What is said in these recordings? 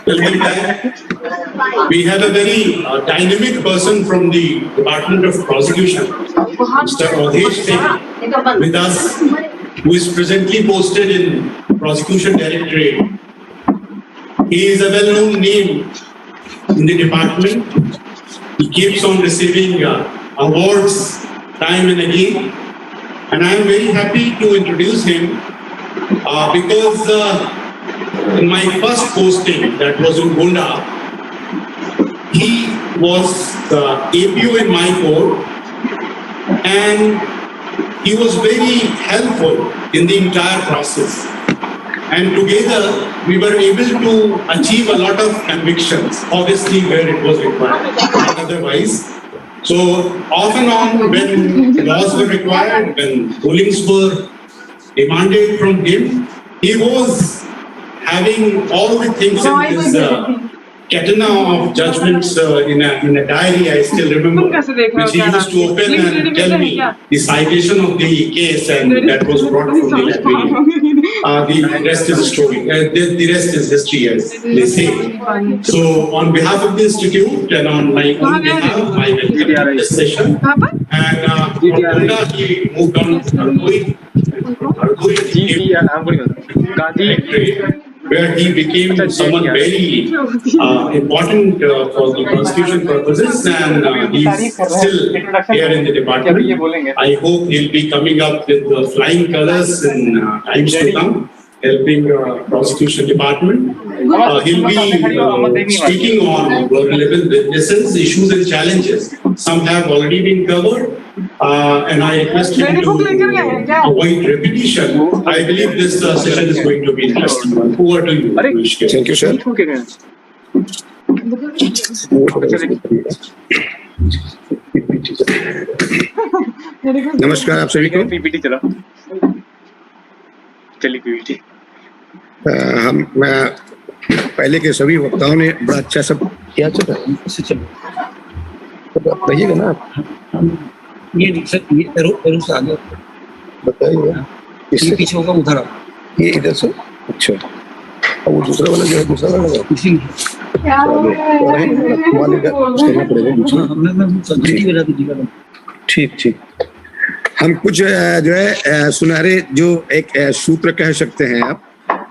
Welcome back. We have a very dynamic person from the Department of Prosecution, Mr. Avdesh Singh, with us, who is presently posted in Prosecution Directorate. He is a well-known name in the department. He keeps on receiving awards time and again. And I am very happy to introduce him because in my first posting, that was in Gonda, he was APO in my court, and he was very helpful in the entire process. And together, we were able to achieve a lot of convictions, obviously where it was required, not otherwise. So off and on, when laws were required, when rulings were demanded from him, he was having all the things in his katana of judgments in a diary, I still remember, which he used to open and tell me the citation of the case, and that was brought from the library. The rest is story. The rest is history, as they say. So, on behalf of the institute and on my own behalf, I welcome this session. And Gonda, he moved on to Ardoi, where he became someone very important for the prosecution purposes, and he's still here in the department. I hope he'll be coming up with flying colors in times to come, helping prosecution department. He'll be speaking on relevant witnesses, issues and challenges. Some have already been covered, and I request him to avoid repetition. I believe this session is going to be interesting. Over to you. Thank you, sir. नमस्कार आप सभी को। मैं पहले के सभी वक्ताओं ने बड़ा अच्छा सब किया, कहिएगा ना आप। ये एरो से आगे बताइए, इससे पीछे होगा उधर, ये इधर से। अच्छा, और वो दूसरा वाला जो है, दूसरा वाला इसी ठीक ठीक। हम कुछ जो है सुनहरे जो एक सूत्र कह सकते हैं आप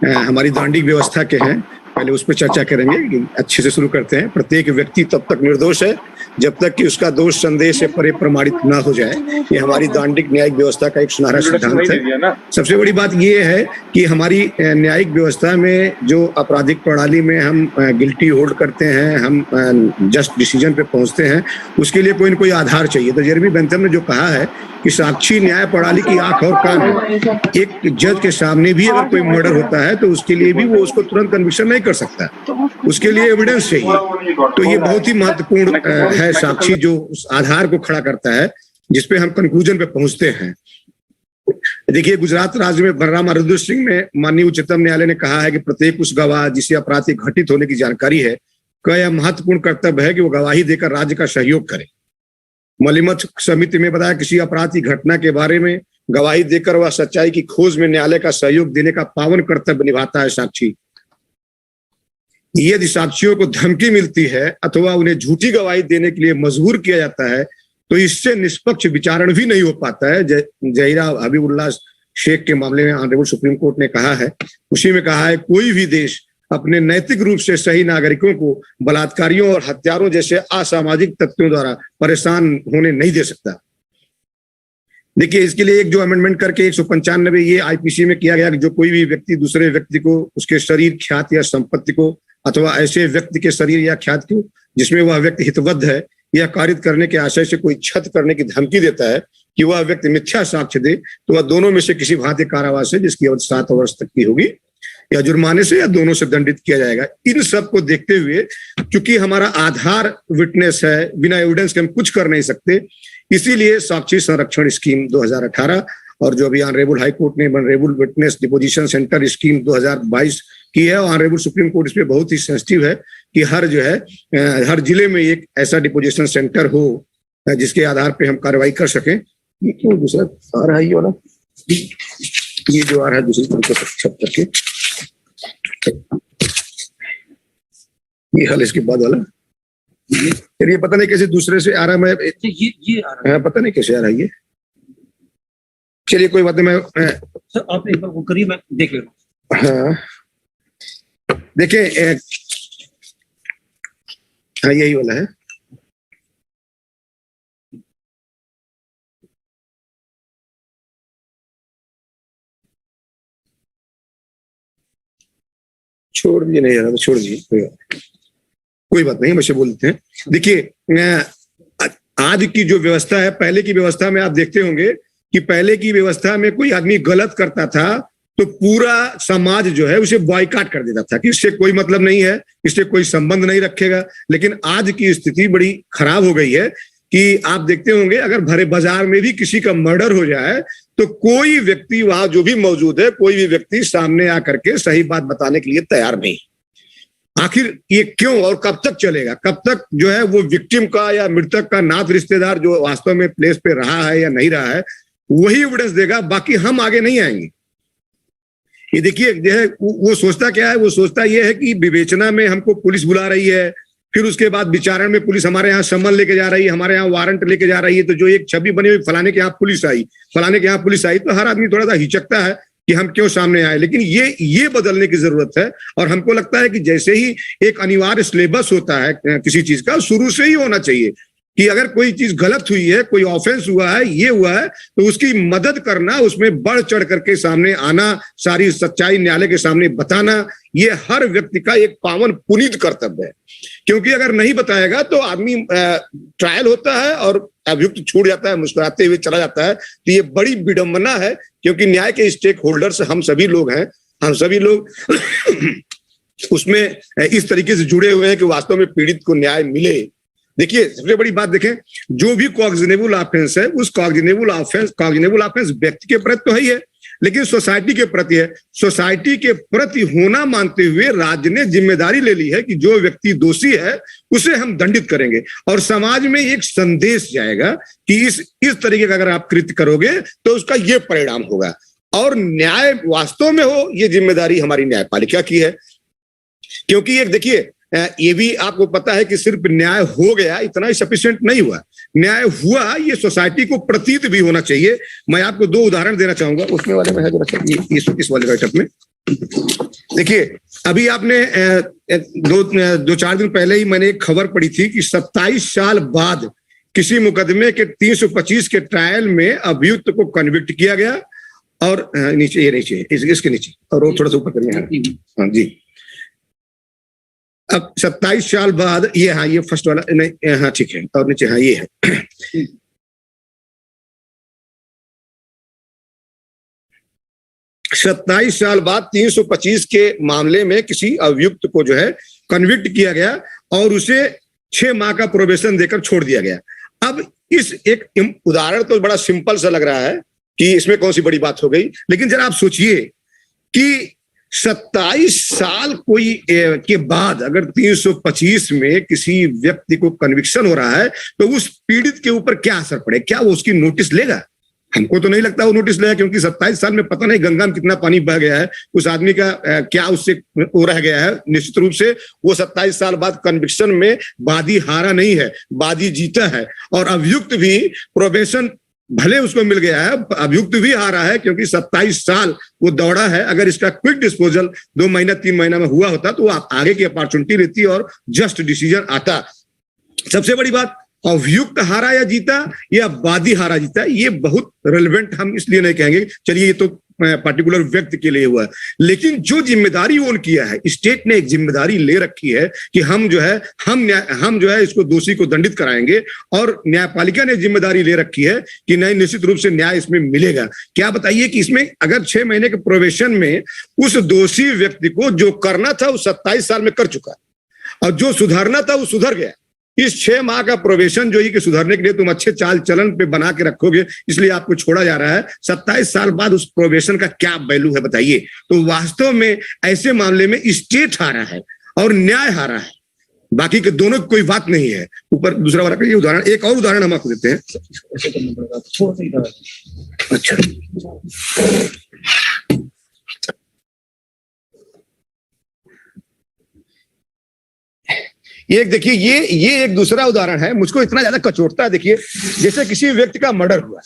हमारी दांडिक व्यवस्था के हैं, पहले उस पर चर्चा करेंगे। अच्छे से शुरू करते हैं। प्रत्येक व्यक्ति तब तक निर्दोष है जब तक कि उसका दोष संदेह से परे प्रमाणित ना हो जाए। ये हमारी दांडिक न्यायिक व्यवस्था का एक सुनहरा सिद्धांत है। सबसे बड़ी बात ये है कि हमारी न्यायिक व्यवस्था में जो आपराधिक प्रणाली में हम गिल्टी होल्ड करते हैं, हम जस्ट डिसीजन पे पहुंचते हैं, उसके लिए कोई न कोई आधार चाहिए। तो जेरेमी बेंथम ने जो कहा है कि साक्षी न्याय प्रणाली की आंख और कान है। एक जज के सामने भी अगर कोई मर्डर होता है तो उसके लिए भी वो उसको तुरंत कन्विक्शन नहीं कर सकता, उसके लिए एविडेंस चाहिए। तो ये बहुत ही महत्वपूर्ण है साक्षी, जो उस आधार को खड़ा करता है जिसपे हम कंक्लूजन पे पहुंचते हैं। देखिए, गुजरात राज्य में बलराम अरुद्र सिंह में माननीय उच्चतम न्यायालय ने कहा है कि प्रत्येक उस गवाह जिसे अपराध घटित होने की जानकारी है का यह महत्वपूर्ण कर्तव्य है कि वो गवाही देकर राज्य का सहयोग करे। मलिमत समिति में बताया किसी अपराध की घटना के बारे में गवाही देकर वह सच्चाई की खोज में न्यायालय का सहयोग देने का पावन कर्तव्य निभाता है साक्षी। यदि साक्षियों को धमकी मिलती है अथवा उन्हें झूठी गवाही देने के लिए मजबूर किया जाता है तो इससे निष्पक्ष विचारण भी नहीं हो पाता है। जहीरा हबीबुल्लाह शेख के मामले में ऑनरेबल सुप्रीम कोर्ट ने कहा है, उसी में कहा है, कोई भी देश अपने नैतिक रूप से सही नागरिकों को बलात्कारियों और हत्यारों जैसे असामाजिक तत्वों द्वारा परेशान होने नहीं दे सकता। देखिए, इसके लिए एक जो अमेंडमेंट करके 195 ये आईपीसी में किया गया कि जो कोई भी व्यक्ति दूसरे व्यक्ति को उसके शरीर, ख्याति या संपत्ति को अथवा ऐसे व्यक्ति के शरीर या ख्याति को जिसमें वह व्यक्ति हितबद्ध है या कारित करने के आशय से कोई क्षत करने की धमकी देता है कि वह व्यक्ति मिथ्या साक्ष्य दे तो वह दोनों में से किसी भांति कारावास से, जिसकी अवधि 7 वर्ष तक की होगी, या जुर्माने से या दोनों से दंडित किया जाएगा। इन सब को देखते हुए क्योंकि हमारा आधार विटनेस है, बिना एविडेंस के हम कुछ कर नहीं सकते, इसीलिए साक्षी संरक्षण स्कीम 2018 और जो अभी ऑनरेबल हाई कोर्ट ने honourable witness deposition centre scheme 2022 की है, ऑनरेबल सुप्रीम कोर्ट इसमें बहुत ही सेंसिटिव है कि हर जिले में एक ऐसा डिपोजिशन सेंटर हो जिसके आधार पे हम कार्रवाई कर सकें। ये क्यों दूसरा आ रहा है, ये वाला, ये जो आ रहा है दूसरी शब्द करके, ये हाल इसके बाद वाला, चलिए पता नहीं कैसे दूसरे से आ रहा है, मैं ये आ रहा है पता नहीं कैसे आ रहा है ये, चलिए कोई बात नहीं, मैं सर, आप एक बार वो करिए, मैं देख ले रहा हूँ। हाँ देखिए, हाँ यही वाला है। छोड़ दिए, नहीं आ रहा तो छोड़ दिए, कोई बात नहीं, वैसे बोल देते हैं। देखिए आज की जो व्यवस्था है, पहले की व्यवस्था में आप देखते होंगे कि पहले की व्यवस्था में कोई आदमी गलत करता था तो पूरा समाज जो है उसे बॉयकॉट कर देता था कि इससे कोई मतलब नहीं है, इससे कोई संबंध नहीं रखेगा। लेकिन आज की स्थिति बड़ी खराब हो गई है कि आप देखते होंगे अगर भरे बाजार में भी किसी का मर्डर हो जाए तो कोई व्यक्ति वहां जो भी मौजूद है, कोई भी व्यक्ति सामने आकर के सही बात बताने के लिए तैयार नहीं। आखिर ये क्यों और कब तक चलेगा? कब तक जो है वो विक्टिम का या मृतक का नात रिश्तेदार जो वास्तव में प्लेस पे रहा है या नहीं रहा है वही एविडेंस देगा, बाकी हम आगे नहीं आएंगे। ये देखिए जो है वो सोचता क्या है, वो सोचता ये है कि विवेचना में हमको पुलिस बुला रही है, फिर उसके बाद विचारण में पुलिस हमारे यहाँ सम्मन लेके जा रही है, हमारे यहाँ वारंट लेके जा रही है, तो जो एक छवि बनी हुई फलाने के यहाँ पुलिस आई, फलाने के यहाँ पुलिस आई, तो हर आदमी थोड़ा सा हिचकता है कि हम क्यों सामने आए। लेकिन ये बदलने की जरूरत है। और हमको लगता है कि जैसे ही एक अनिवार्य सिलेबस होता है किसी चीज का, शुरू से ही होना चाहिए कि अगर कोई चीज गलत हुई है, कोई ऑफेंस हुआ है, ये हुआ है, तो उसकी मदद करना, उसमें बढ़ चढ़ करके सामने आना, सारी सच्चाई न्यायालय के सामने बताना, ये हर व्यक्ति का एक पावन पुनीत कर्तव्य है। क्योंकि अगर नहीं बताएगा तो आदमी ट्रायल होता है और अभियुक्त छूट जाता है, मुस्कुराते हुए चला जाता है। तो ये बड़ी विडंबना है, क्योंकि न्याय के स्टेक होल्डर्स हम सभी लोग हैं, हम सभी लोग उसमें इस तरीके से जुड़े हुए हैं कि वास्तव में पीड़ित को न्याय मिले। देखिए सबसे बड़ी बात देखें, जो भी कॉग्निजेबल ऑफेंस है, उस कॉग्निजेबल ऑफेंस व्यक्ति के प्रति तो है, लेकिन सोसाइटी के प्रति है। सोसाइटी के प्रति होना मानते हुए राज्य ने जिम्मेदारी ले ली है कि जो व्यक्ति दोषी है उसे हम दंडित करेंगे, और समाज में एक संदेश जाएगा कि इस तरीके का अगर आप कृत्य करोगे तो उसका ये परिणाम होगा, और न्याय वास्तव में हो, ये जिम्मेदारी हमारी न्यायपालिका की है। क्योंकि एक देखिए, ये भी आपको पता है कि सिर्फ न्याय हो गया इतना ही सफिशिएंट नहीं हुआ, न्याय हुआ ये सोसाइटी को प्रतीत भी होना चाहिए। मैं आपको दो उदाहरण देना चाहूंगा, उसमें वाले में है जरा इस वाले राइटअप में। देखिए अभी आपने दो चार दिन पहले ही मैंने एक खबर पढ़ी थी कि 27 साल बाद किसी मुकदमे के 325 के ट्रायल में अभियुक्त को कन्विक्ट किया गया। और नीचे, ये नीचे इसके नीचे, और वो थोड़ा सा ऊपर करिए, हाँ जी। अब 27 साल बाद ये, हाँ ये फर्स्ट वाला नहीं, हाँ ठीक है, और नीचे हाँ ये है। 27 साल बाद 325 के मामले में किसी अभियुक्त को जो है कन्विक्ट किया गया और उसे 6 माह का प्रोबेशन देकर छोड़ दिया गया। अब इस एक उदाहरण तो बड़ा सिंपल सा लग रहा है कि इसमें कौन सी बड़ी बात हो गई, लेकिन जरा आप सोचिए कि 27 साल कोई के बाद अगर 325 में किसी व्यक्ति को कन्विक्शन हो रहा है तो उस पीड़ित के ऊपर क्या असर पड़े, क्या वो उसकी नोटिस लेगा? हमको तो नहीं लगता वो नोटिस लेगा, क्योंकि 27 साल में पता नहीं गंगा में कितना पानी बह गया है, उस आदमी का क्या उससे वो रह गया है। निश्चित रूप से वो 27 साल बाद कन्विक्शन में वादी हारा नहीं है, वादी जीता है, और अभियुक्त भी प्रोबेशन भले उसको मिल गया है, अभियुक्त भी हारा है, क्योंकि 27 साल वो दौड़ा है। अगर इसका क्विक डिस्पोजल 2 महीना 3 महीना में हुआ होता तो आगे की अपॉर्चुनिटी रहती और जस्ट डिसीजन आता। सबसे बड़ी बात, अभियुक्त हारा या जीता या वादी हारा जीता, ये बहुत रेलेवेंट हम इसलिए नहीं कहेंगे, चलिए ये तो पर्टिकुलर व्यक्ति के लिए हुआ है, लेकिन जो जिम्मेदारी ओन किया है, स्टेट ने एक जिम्मेदारी ले रखी है कि हम जो है हम जो है इसको दोषी को दंडित कराएंगे, और न्यायपालिका ने जिम्मेदारी ले रखी है कि नहीं, निश्चित रूप से न्याय इसमें मिलेगा। क्या बताइए कि इसमें अगर 6 महीने के प्रोबेशन में उस दोषी व्यक्ति को जो करना था वो 27 साल में कर चुका, और जो सुधारना था वो सुधर गया। इस 6 माह का प्रोबेशन जो है कि सुधरने के लिए तुम अच्छे चाल चलन पे बना के रखोगे, इसलिए आपको छोड़ा जा रहा है। 27 साल बाद उस प्रोबेशन का क्या वैल्यू है बताइए? तो वास्तव में ऐसे मामले में स्टेट हारा है और न्याय हारा है, बाकी के दोनों की कोई बात नहीं है। ऊपर दूसरा वाला का ये उदाहरण, एक और उदाहरण हम आपको देते हैं। अच्छा, एक देखिए ये एक दूसरा उदाहरण है, मुझको इतना ज्यादा कचोटता है। देखिए जैसे किसी व्यक्ति का मर्डर हुआ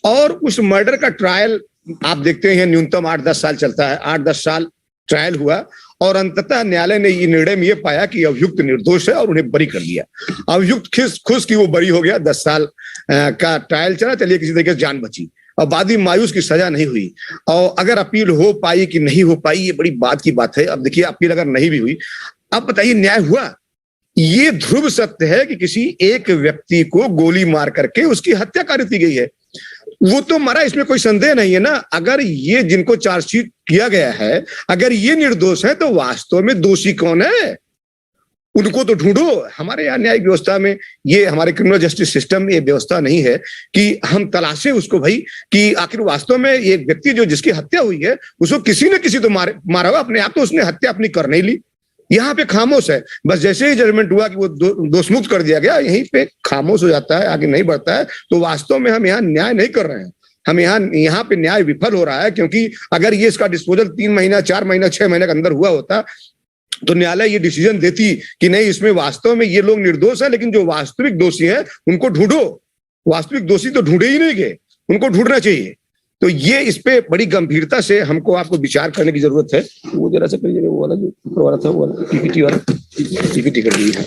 और उस मर्डर का ट्रायल आप देखते हैं न्यूनतम 8-10 साल चलता है, 8-10 साल ट्रायल हुआ और अंततः न्यायालय ने ये निर्णय में ये पाया कि अभियुक्त निर्दोष है और उन्हें बरी कर दिया। अभियुक्त खुश कि वो बरी हो गया, 10 साल का ट्रायल चला, चलिए किसी तरीके से जान बची और बाद में मायूस की सजा नहीं हुई। और अगर अपील हो पाई कि नहीं हो पाई, ये बड़ी बात की बात है। अब देखिए अपील अगर नहीं भी हुई, अब बताइए न्याय हुआ? ये ध्रुव सत्य है कि किसी एक व्यक्ति को गोली मार करके उसकी हत्या कर दी गई है। वो तो मरा, इसमें कोई संदेह नहीं है ना। अगर ये जिनको चार्जशीट किया गया है अगर ये निर्दोष है तो वास्तव में दोषी कौन है? उनको तो ढूंढो। हमारे यहाँ न्यायिक व्यवस्था में, ये हमारे क्रिमिनल जस्टिस सिस्टम में ये व्यवस्था नहीं है कि हम तलाशें उसको भाई कि आखिर वास्तव में ये व्यक्ति जो जिसकी हत्या हुई है उसको किसी न किसी तो मारा हुआ, अपने आप तो उसने हत्या अपनी कर नहीं ली। यहाँ पे खामोश है, बस जैसे ही जजमेंट हुआ कि वो दोषमुक्त कर दिया गया, यहीं पे खामोश हो जाता है, आगे नहीं बढ़ता है। तो वास्तव में हम यहाँ न्याय नहीं कर रहे हैं, हम यहाँ पे न्याय विफल हो रहा है। क्योंकि अगर ये इसका डिस्पोजल 3 महीना 4 महीना 6 महीने के अंदर हुआ होता तो न्यायालय ये डिसीजन देती कि नहीं, इसमें वास्तव में ये लोग निर्दोष है, लेकिन जो वास्तविक दोषी है उनको ढूंढो। वास्तविक दोषी तो ढूंढे ही नहीं गए, उनको ढूंढना चाहिए। तो ये इस पे बड़ी गंभीरता से हमको आपको विचार करने की जरूरत है। वो जरा सा करिए, वो वाला जो ऊपर वाला था, वो वाला पीपीटी वाला, पीपीटी कर दी है।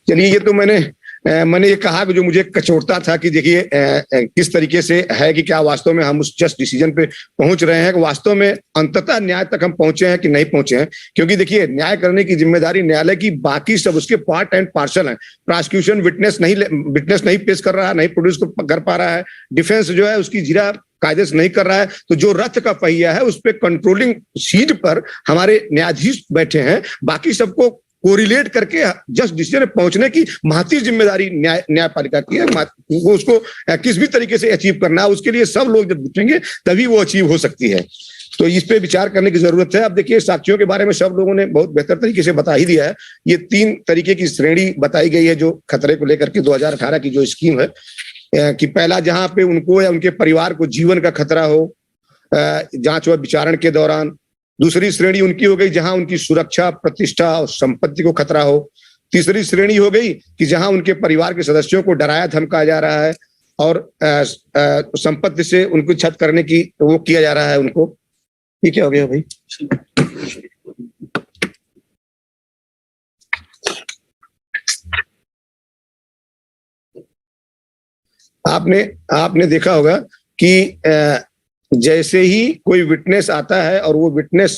चलिए, ये तो मैंने ये कहा कि जो मुझे कचोटता था कि देखिए किस तरीके से है कि क्या वास्तव में हम उस जस्ट डिसीजन पे पहुंच रहे हैं कि वास्तव में अंततः न्याय तक हम पहुंचे हैं कि नहीं पहुंचे हैं। क्योंकि देखिए न्याय करने की जिम्मेदारी न्यायालय की, बाकी सब उसके पार्ट एंड पार्सल है। प्रोसिक्यूशन विटनेस नहीं पेश कर रहा है, नहीं प्रोड्यूस कर पा रहा है, डिफेंस जो है उसकी जीरा कायदे से नहीं कर रहा है। तो जो रथ का पहिया है उस पर कंट्रोलिंग सीट पर हमारे न्यायाधीश बैठे हैं, बाकी सबको कोरिलेट करके जस्ट डिसीजन पहुंचने की महती जिम्मेदारी न्यायपालिका की है। वो उसको किस भी तरीके से अचीव करना है, उसके लिए सब लोग जब जुटेंगे तभी वो अचीव हो सकती है। तो इस पे विचार करने की जरूरत है। अब देखिए साक्षियों के बारे में सब लोगों ने बहुत बेहतर तरीके से बता ही दिया है। ये 3 तरीके की श्रेणी बताई गई है जो खतरे को लेकर के 2018 की जो स्कीम है कि पहला जहां पे उनको या उनके परिवार को जीवन का खतरा हो जांच व विचारण के दौरान। दूसरी श्रेणी उनकी हो गई जहां उनकी सुरक्षा, प्रतिष्ठा और संपत्ति को खतरा हो। तीसरी श्रेणी हो गई कि जहां उनके परिवार के सदस्यों को डराया धमकाया जा रहा है और संपत्ति से उनको छत करने की वो किया जा रहा है उनको। ये क्या हो गया भाई? आपने देखा होगा कि जैसे ही कोई विटनेस आता है और वो विटनेस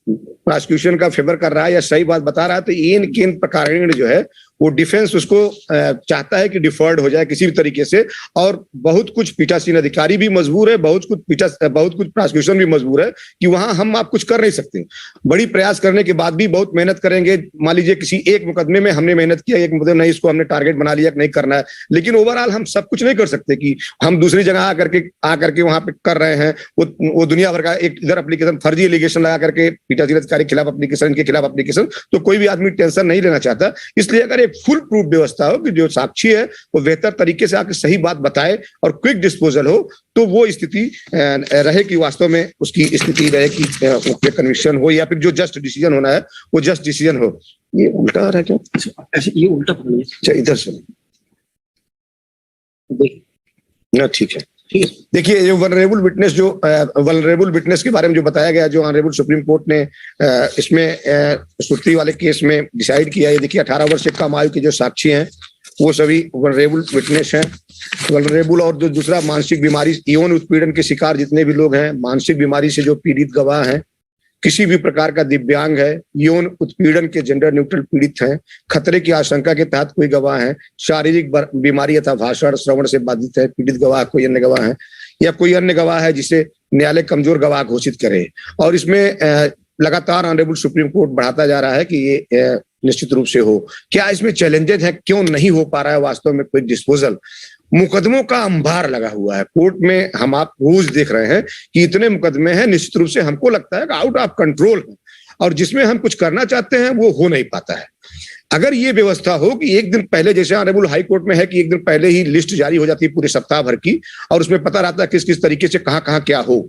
प्रोसिक्यूशन का फेवर कर रहा है या सही बात बता रहा है, तो इन किन प्रकारेण जो है वो डिफेंस उसको चाहता है कि डिफर्ड हो जाए किसी भी तरीके से। और बहुत कुछ पीठासीन अधिकारी भी मजबूर है, बहुत कुछ प्रोसिक्यूशन भी मजबूर है कि वहां हम आप कुछ कर नहीं सकते। बड़ी प्रयास करने के बाद भी बहुत मेहनत करेंगे। मान लीजिए किसी एक मुकदमे में हमने मेहनत किया, एक मुकदमे नहीं, इसको हमने टारगेट बना लिया कि नहीं करना है, लेकिन ओवरऑल हम सब कुछ नहीं कर सकते कि हम दूसरी जगह आकर के वहां पे कर रहे हैं। वो दुनिया भर का एक इधर एप्लीकेशन, फर्जी एलिगेशन लगा करके पीठासीन अधिकारी के खिलाफ एप्लीकेशन, इनके खिलाफ एप्लीकेशन, तो कोई भी आदमी टेंशन नहीं लेना चाहता। इसलिए अगर फुल प्रूफ व्यवस्था हो कि जो साक्षी है वो बेहतर तरीके से आके सही बात बताए और क्विक डिस्पोजल हो, तो वो स्थिति रहे कि वास्तव में उसकी स्थिति रहे कि कन्विक्शन हो या फिर जो जस्ट डिसीजन होना है वो जस्ट डिसीजन हो। ये उल्टा आ रहा है क्या? ऐसे ये उल्टा पकड़िए। अच्छा, इधर से ना, ठीक है। देखिए ये वल्नरेबल विटनेस के बारे में जो बताया गया, जो ऑनरेबल सुप्रीम कोर्ट ने इसमें सुर्ती वाले केस में डिसाइड किया, ये देखिए 18 वर्ष से कम आयु के जो साक्षी हैं वो सभी वल्नरेबल विटनेस हैं। वल्नरेबल और जो दूसरा मानसिक बीमारी, यौन उत्पीड़न के शिकार जितने भी लोग हैं, मानसिक बीमारी से जो पीड़ित गवाह हैं, किसी भी प्रकार का दिव्यांग है, यौन उत्पीड़न के जेंडर न्यूट्रल पीड़ित हैं, खतरे की आशंका के तहत कोई गवाह है, शारीरिक बीमारी अथवा भाषण श्रवण से बाधित है पीड़ित गवाह, कोई अन्य गवाह है, या कोई अन्य गवाह है जिसे न्यायालय कमजोर गवाह घोषित करे। और इसमें लगातार ऑनरेबल सुप्रीम कोर्ट बढ़ाता जा रहा है कि ये निश्चित रूप से हो। क्या इसमें चैलेंजेस है, क्यों नहीं हो पा रहा है वास्तव में क्विक डिस्पोजल? मुकदमों का अंबार लगा हुआ है कोर्ट में। हम आप रोज देख रहे हैं कि इतने मुकदमे हैं, निश्चित रूप से हमको लगता है कि आउट ऑफ कंट्रोल है, और जिसमें हम कुछ करना चाहते हैं वो हो नहीं पाता है। अगर ये व्यवस्था हो कि एक दिन पहले, जैसे ऑनरेबल हाई कोर्ट में है कि एक दिन पहले ही लिस्ट जारी हो जाती है पूरे सप्ताह भर की, और उसमें पता रहता है किस किस तरीके से कहाँ कहाँ क्या हो।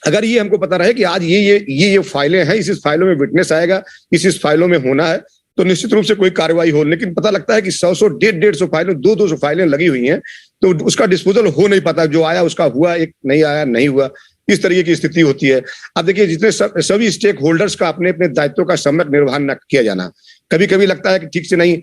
अगर ये हमको पता रहे कि आज ये फाइलें हैं, इस फाइलों में विटनेस आएगा, इस फाइलों में होना है, तो निश्चित रूप से कोई कार्रवाई हो। लेकिन पता लगता है कि 100 150 फाइलें, 200 फाइलें लगी हुई हैं, तो उसका डिस्पोजल हो नहीं पाता। जो आया उसका हुआ, एक नहीं आया नहीं हुआ, इस तरीके की स्थिति होती है। अब देखिए, जितने सभी स्टेक होल्डर्स का अपने अपने दायित्वों का सम्यक निर्वहन न किया जाना। कभी कभी लगता है कि ठीक से नहीं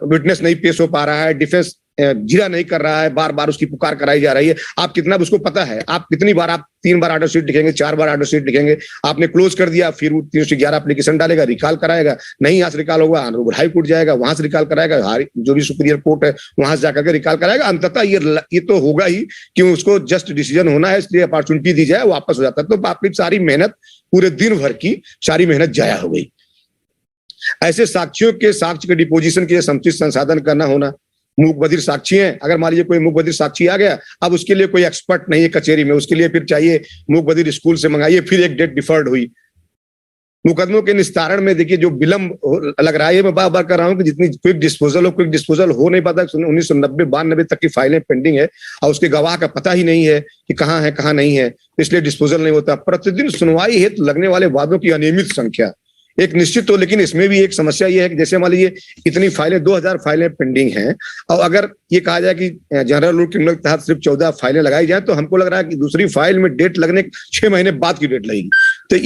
विटनेस नहीं पेश हो पा रहा है, डिफेंस जिरा नहीं कर रहा है, बार बार उसकी पुकार कराई जा रही है। आप कितना उसको पता है, आप कितनी बार, आप 3 बार ऑर्डर शीट लिखेंगे, 4 बार ऑर्डर शीट लिखेंगे, आपने क्लोज कर दिया, फिर 311 एप्लीकेशन डालेगा, रिकॉल कराएगा, नहीं यहाँ से रिकॉल होगा, ऑनरेबल हाई कोर्ट जाएगा, वहां से रिकॉल कराएगा, जो भी सुपीरियर कोर्ट है वहां से जाकर के रिकॉल कराएगा। अंततः ये तो होगा ही कि उसको जस्ट डिसीजन होना है, इसलिए अपॉर्चुनिटी दी जाए, वापस हो जाता है। तो आपकी सारी मेहनत, पूरे दिन भर की सारी मेहनत जाया हो गई। ऐसे साक्षियों के साक्ष्य के डिपोजिशन के समुचित संसाधन करना होना। मूक बधिर साक्षी हैं, अगर मान लीजिए कोई मूक बधिर साक्षी आ गया, अब उसके लिए कोई एक्सपर्ट नहीं है कचहरी में, उसके लिए फिर चाहिए मूक बधिर स्कूल से मंगाइए, फिर एक डेट डिफर्ड हुई। मुकदमों के निस्तारण में देखिए जो विलंब लग रहा है, मैं बार बार कर रहा हूं कि जितनी क्विक डिस्पोजल हो नहीं पाता। 1990-92 तक की फाइलें पेंडिंग है और उसके गवाह का पता ही नहीं है कि कहाँ है कहाँ नहीं है, इसलिए डिस्पोजल नहीं होता। प्रतिदिन सुनवाई हेतु लगने वाले वादों की अनियमित संख्या एक निश्चित हो, लेकिन इसमें भी एक समस्या ये है कि जैसे मान लीजिए इतनी फाइलें, 2000 फाइलें पेंडिंग हैं, और अगर ये कहा जाए कि जनरल रूल क्रिमिनल के तहत सिर्फ 14 फाइलें लगाई जाए, तो हमको लग रहा है कि दूसरी फाइल में डेट लगने 6 महीने बाद की डेट लगेगी। तो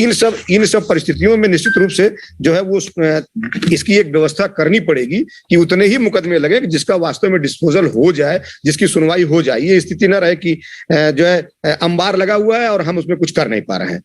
इन सब परिस्थितियों में निश्चित रूप से जो है वो इसकी एक व्यवस्था करनी पड़ेगी कि उतने ही मुकदमे लगे जिसका वास्तव में डिस्पोजल हो जाए, जिसकी सुनवाई हो जाए। ये स्थिति न रहे कि जो है अंबार लगा हुआ है और हम उसमें कुछ कर नहीं पा रहे हैं।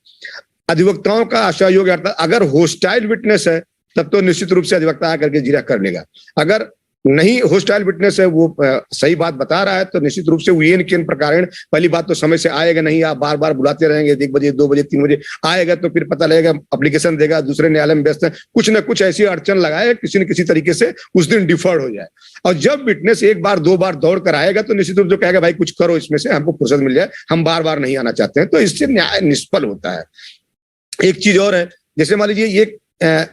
अधिवक्ताओं का आशा योग्य अगर होस्टाइल विटनेस है तब तो निश्चित रूप से अधिवक्ता आकर के जिरह कर लेगा। अगर नहीं होस्टाइल विटनेस है, वो सही बात बता रहा है, तो निश्चित रूप से वीएन के प्रकारण पहली बात तो समय से आएगा नहीं। आप बार बार बुलाते रहेंगे, 1 बजे 2 बजे 3 बजे आएगा तो फिर पता लगेगा एप्लीकेशन देगा, दूसरे न्यायालय में व्यस्त है, कुछ न कुछ ऐसी अड़चन लगाए, किसी न किसी तरीके से उस दिन डिफर्ड हो जाए। और जब विटनेस 1 बार 2 बार दौड़ कर आएगा तो निश्चित रूप से कहेगा भाई कुछ करो, इसमें से हमको फुर्सत मिल जाए, हम बार बार नहीं आना चाहते हैं। तो इससे न्याय निष्फल होता है। एक चीज और है, जैसे मान लीजिए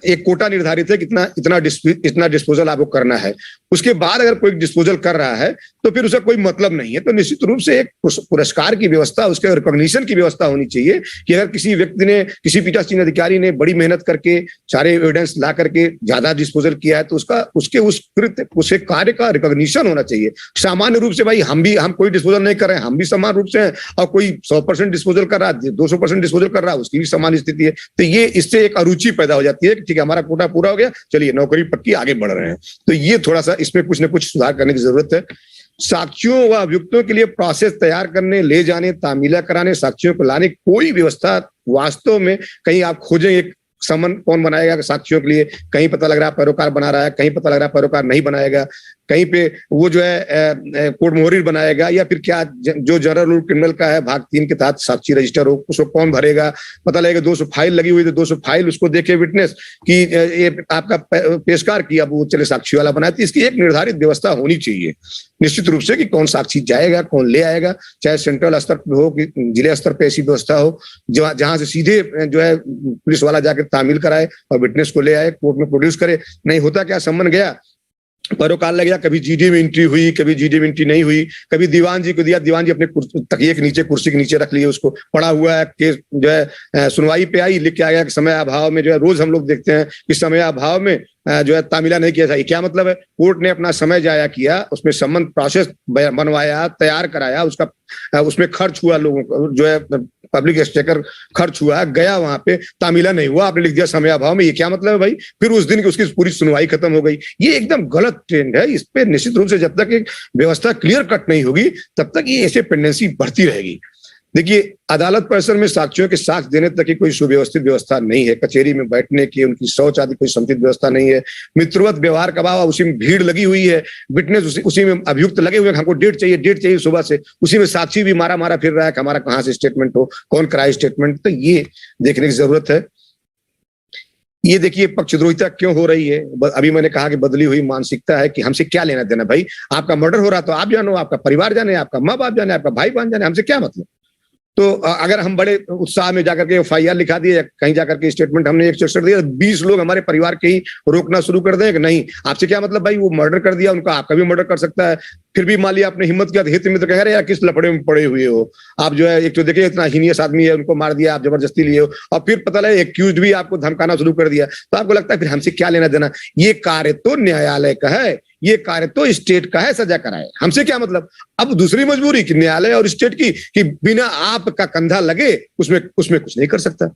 एक कोटा निर्धारित है कितना इतना डिस्पोजल आपको करना है, उसके बाद अगर कोई डिस्पोजल कर रहा है तो फिर उसका कोई मतलब नहीं है। तो निश्चित रूप से एक पुरस्कार की व्यवस्था, उसके रिकॉग्निशन की व्यवस्था होनी चाहिए कि अगर किसी व्यक्ति ने, किसी पीठासीन अधिकारी ने बड़ी मेहनत करके सारे एविडेंस ला करके ज्यादा डिस्पोजल किया है, तो उसके कार्य का रिकॉग्निशन होना चाहिए। सामान्य रूप से भाई हम कोई डिस्पोजल नहीं कर रहे हैं, हम भी समान रूप से हैं, और कोई 100% डिस्पोजल कर रहा है, 200% डिस्पोजल कर रहा है, उसकी भी समान स्थिति है। तो ये इससे एक अरुचि पैदा हो जाती है कि ठीक है, हमारा कोटा पूरा हो गया, चलिए नौकरी पक्की, आगे बढ़ रहे हैं। तो ये थोड़ा सा इसमें कुछ न कुछ सुधार करने की जरूरत है। साक्षियों व अभियुक्तों के लिए प्रोसेस तैयार करने, ले जाने, तामीला कराने, साक्षियों को लाने, कोई व्यवस्था वास्तव में कहीं आप खोजें एक समन कौन बनाएगा साक्षियों के लिए, कहीं पता लग रहा है पैरोकार बना रहा है, कहीं पता लग रहा है पैरोकार नहीं बनाएगा, कहीं पे वो जो है कोर्ट मोहरिर बनाएगा, या फिर क्या जो जनरल रूल क्रिमिनल का है भाग 3 के तहत साक्षी रजिस्टर हो, उसको कौन भरेगा। पता लगेगा 200 फाइल लगी हुई, तो 200 फाइल उसको देखे विटनेस कि ये आपका पेशकार किया, अब वो चले साक्षी वाला बनाए। तो इसकी एक निर्धारित व्यवस्था होनी चाहिए निश्चित रूप से कि कौन साक्षी जाएगा, कौन ले आएगा, चाहे सेंट्रल स्तर पर हो कि जिले स्तर पर ऐसी व्यवस्था हो जहां से सीधे जो है पुलिस वाला जाकर तामील कराए और विटनेस को ले आए, कोर्ट में प्रोड्यूस करे। नहीं होता क्या, सम्मन गया, पैरोकार लग गया, कभी जीडी में एंट्री हुई, कभी जीडी में एंट्री नहीं हुई, कभी दीवान जी को दिया, दीवान जी अपने तकिए के नीचे, कुर्सी के नीचे रख लिए, उसको पड़ा हुआ है, केस जो है सुनवाई पे आई, लिख के आ गया कि समय अभाव में, जो है रोज हम लोग देखते हैं कि समय अभाव में जो है तामीला नहीं किया जाए। क्या मतलब है, कोर्ट ने अपना समय जाया किया, उसमें संबंध प्रोसेस बनवाया, तैयार कराया, उसमें खर्च हुआ, लोगों को जो है पब्लिक स्टेकर खर्च हुआ, गया वहां पे, तामीला नहीं हुआ, आपने लिख दिया समय अभाव में। ये क्या मतलब है भाई, फिर उस दिन की उसकी पूरी सुनवाई खत्म हो गई। ये एकदम गलत ट्रेंड है। इस पे निश्चित रूप से जब तक एक व्यवस्था क्लियर कट नहीं होगी तब तक ये ऐसे पेंडेंसी बढ़ती रहेगी। देखिए, अदालत परिसर में साक्षियों के साक्ष्य देने तक की कोई सुव्यवस्थित व्यवस्था नहीं है। कचहरी में बैठने की, उनकी शौच आदि कोई समुचित व्यवस्था नहीं है। मित्रवत व्यवहार का अभाव, उसी में भीड़ लगी हुई है, विटनेस उसी में अभियुक्त लगे हुए हैं, हमको डेट चाहिए सुबह से, उसी में साक्षी भी मारा फिर रहा है कि हमारा कहाँ से स्टेटमेंट हो, कौन कराए स्टेटमेंट। तो ये देखने की जरूरत है। ये देखिए पक्षद्रोहिता क्यों हो रही है। अभी मैंने कहा कि बदली हुई मानसिकता है कि हमसे क्या लेना देना भाई, आपका मर्डर हो रहा तो आप जानो, आपका परिवार जाने, आपका माँ बाप जाने, आपका भाई बहन जाने, हमसे क्या मतलब। तो अगर हम बड़े उत्साह में जाकर के FIR लिखा दिए या कहीं जाकर के स्टेटमेंट हमने एक कर दिया, 20 लोग हमारे परिवार के ही रोकना शुरू कर दें कि नहीं आपसे क्या मतलब भाई, वो मर्डर कर दिया उनका, आपका भी मर्डर कर सकता है। फिर भी मान लिया आपने हिम्मत किया, हित मित्र कह रहे यार किस लफड़े में पड़े हुए हो आप, जो है एक तो देखिए इतना हीनियस आदमी है, उनको मार दिया आप, जबरदस्ती लिए हो, और फिर पता लगे एक्यूज भी आपको धमकाना शुरू कर दिया, तो आपको लगता है फिर हमसे क्या लेना देना। ये कार्य तो न्यायालय का है, ये कार्य तो स्टेट का है, सजा कराए, हमसे क्या मतलब। अब दूसरी मजबूरी कि न्यायालय और स्टेट की कि बिना आपका कंधा लगे उसमें कुछ नहीं कर सकता।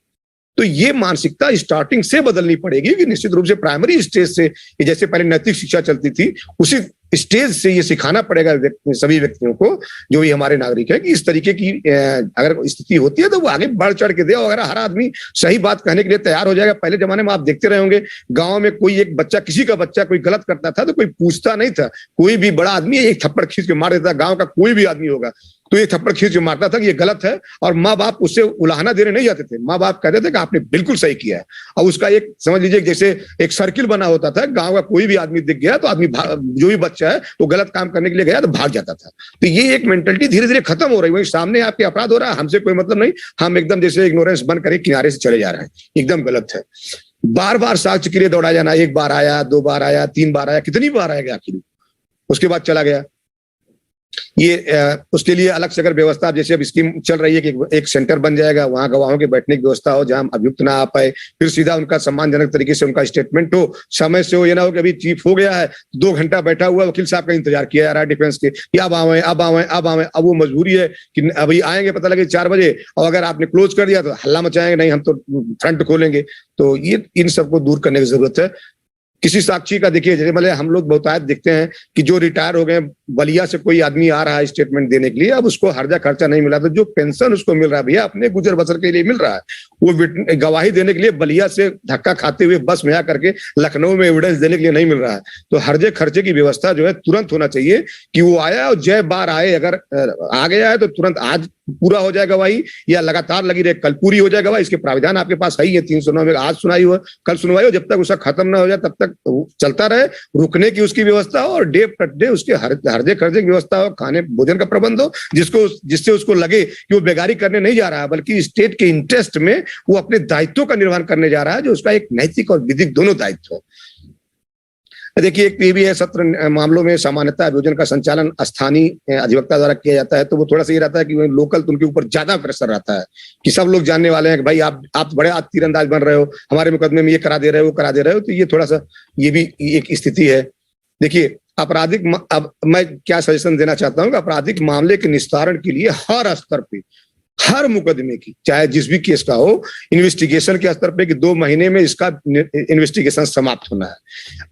तो ये मानसिकता स्टार्टिंग से बदलनी पड़ेगी कि निश्चित रूप से प्राइमरी स्टेज से, जैसे पहले नैतिक शिक्षा चलती थी उसी स्टेज से ये सिखाना पड़ेगा सभी व्यक्तियों को जो भी हमारे नागरिक है कि इस तरीके की अगर स्थिति होती है तो वो आगे बढ़ चढ़ के दे। अगर हर आदमी सही बात कहने के लिए तैयार हो जाएगा, पहले जमाने में आप देखते रहे होंगे गांव में कोई एक बच्चा, किसी का बच्चा कोई गलत करता था तो कोई पूछता नहीं था, कोई भी बड़ा आदमी एक थप्पड़ खींच के मार देता, गाँव का कोई भी आदमी होगा तो ये थप्पड़ खींच के मारता था कि ये गलत है, और माँ बाप उससे उलाहना देने नहीं जाते थे, माँ बाप कहते थे कि आपने बिल्कुल सही किया है। और उसका एक समझ लीजिए जैसे एक सर्किल बना होता था, गांव का कोई भी आदमी दिख गया तो आदमी जो भी बच्चा है वो गलत काम करने के लिए गया तो भाग जाता था। तो ये एक मेंटलिटी धीरे धीरे खत्म हो रही है, वही सामने आपके अपराध हो रहा है, हमसे कोई मतलब नहीं, हम एकदम जैसे इग्नोरेंस बन कर किनारे से चले जा रहे हैं, एकदम गलत है। बार बार साक्ष्य के लिए दौड़ा जाना, एक बार आया, 2 बार आया, 3 बार आया, कितनी बार आएगा आखिर, उसके बाद चला गया। ये उसके लिए अलग से अगर व्यवस्था, जैसे अब स्कीम चल रही है कि एक सेंटर बन जाएगा, वहां गवाहों के बैठने की व्यवस्था हो, जहां अभियुक्त ना आ पाए, फिर सीधा उनका सम्मानजनक तरीके से उनका स्टेटमेंट हो, समय से हो, ये ना हो कि अभी चीफ हो गया है 2 घंटा बैठा हुआ वकील साहब का इंतजार किया जा रहा है डिफेंस के कि अब आवे अब आवे अब आवे। अब वो मजबूरी है कि अभी आएंगे, पता लगे 4 बजे, और अगर आपने क्लोज कर दिया तो हल्ला मचाएंगे, नहीं हम तो फ्रंट खोलेंगे। तो ये इन सबको दूर करने की जरूरत है। किसी साक्षी का देखिए, जैसे मतलब हम लोग बहुतायत देखते हैं कि जो रिटायर हो गए, बलिया से कोई आदमी आ रहा है स्टेटमेंट देने के लिए, अब उसको हर्जा खर्चा नहीं मिला, तो जो पेंशन उसको मिल रहा है भैया अपने गुजर बसर के लिए मिल रहा है, वो गवाही देने के लिए बलिया से धक्का खाते हुए बस में आकर के लखनऊ में एविडेंस देने के लिए नहीं मिल रहा है। तो हर्जे खर्चे की व्यवस्था जो है तुरंत होना चाहिए कि वो आया और जय बार आए, अगर आ गया है तो तुरंत आज पूरा हो जाए गवाही, या लगातार लगी रहे कल पूरी हो जाए गवाही। इसके प्राविधान आपके पास है ही है, 309 में आज सुनाई हो, कल सुनवाई हो, जब तक उसका खत्म ना हो जाए तब तक चलता रहे। रुकने की उसकी व्यवस्था हो और डे कट डे उसके हर्जे खर्चे की व्यवस्था हो, खाने भोजन का प्रबंध हो, जिससे उसको लगे कि वो बेगारी करने नहीं जा रहा है, बल्कि स्टेट के इंटरेस्ट में वो अपने दायित्वों का निर्वहन करने जा रहा है, जो उसका एक नैतिक और विधिक दोनों दायित्व है। देखिए एक भी है, सत्र मामलों में सामान्यतः अभियोजन का संचालन स्थानीय अधिवक्ता द्वारा किया जाता है, तो वो थोड़ा सा ये रहता है कि लोकल तो उनके ऊपर ज्यादा प्रेशर रहता है कि सब लोग जानने वाले हैं कि भाई आप बड़े तीरंदाज बन रहे हो, हमारे मुकदमे में ये करा दे रहे हो, वो करा दे रहे हो। तो ये थोड़ा सा ये भी एक स्थिति है। देखिए आपराधिक, अब मैं क्या सजेशन देना चाहता हूँ कि आपराधिक मामले के निस्तारण के लिए हर स्तर पे, हर मुकदमे की, चाहे जिस भी केस का हो, इन्वेस्टिगेशन के स्तर पे कि 2 महीने में इसका इन्वेस्टिगेशन समाप्त होना है,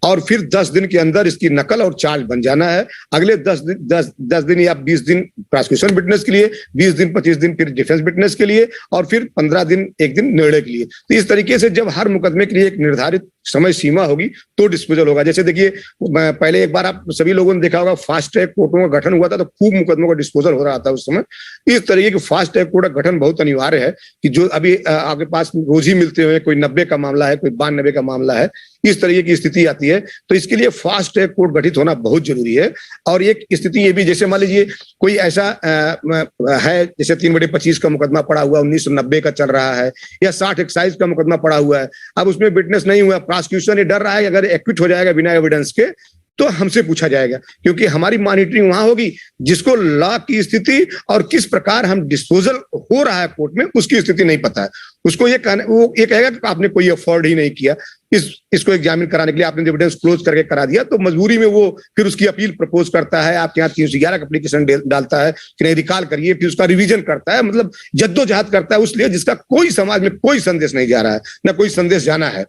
और फिर 10 दिन के अंदर इसकी नकल और चार्ज बन जाना है। अगले 10 दिन या 20 दिन प्रोसिक्यूशन विटनेस के लिए, 20 दिन 25 दिन फिर डिफेंस विटनेस के लिए, और फिर 15 दिन 1 दिन निर्णय के लिए। तो इस तरीके से जब हर मुकदमे के लिए एक निर्धारित समय सीमा होगी तो डिस्पोजल होगा। जैसे देखिए पहले एक बार आप सभी लोगों ने देखा होगा फास्ट ट्रैक कोर्टों का गठन हुआ था तो खूब मुकदमों का डिस्पोजल हो रहा था उस समय। इस तरीके के फास्ट ट्रैक कोर्ट का गठन बहुत अनिवार्य है कि जो अभी आपके पास रोज ही मिलते हुए, कोई 90 का मामला है, कोई 92 का मामला है, इस तरीके की स्थिति आती है, तो इसके लिए फास्ट ट्रैक कोर्ट गठित होना बहुत जरूरी है। और एक स्थिति ये भी, जैसे मान लीजिए कोई ऐसा है जैसे 3/25 का मुकदमा पड़ा हुआ 1990 का चल रहा है, या 60 एक्साइज का मुकदमा पड़ा हुआ है, अब उसमें विटनेस नहीं हुआ, प्रोसिक्यूशन ये डर रहा है अगर एक्विट हो जाएगा बिना एविडेंस के तो हमसे पूछा जाएगा, क्योंकि हमारी मॉनिटरिंग वहां होगी। जिसको लॉ की स्थिति और किस प्रकार हम डिस्पोजल हो रहा है कोर्ट में उसकी स्थिति नहीं पता है, उसको ये कहेगा कि आपने कोई अफोर्ड ही नहीं किया इसको एग्जामिन कराने के लिए, आपने एविडेंस क्लोज करके करा दिया। तो मजबूरी में वो फिर उसकी अपील प्रपोज करता है, आपके यहाँ 311 का एप्लीकेशन डालता है कि नहीं रिकॉल करिए, फिर उसका रिवीजन करता है, मतलब जद्दोजहद करता है उसलिए जिसका कोई समाज में कोई संदेश नहीं जा रहा है, ना कोई संदेश जाना है।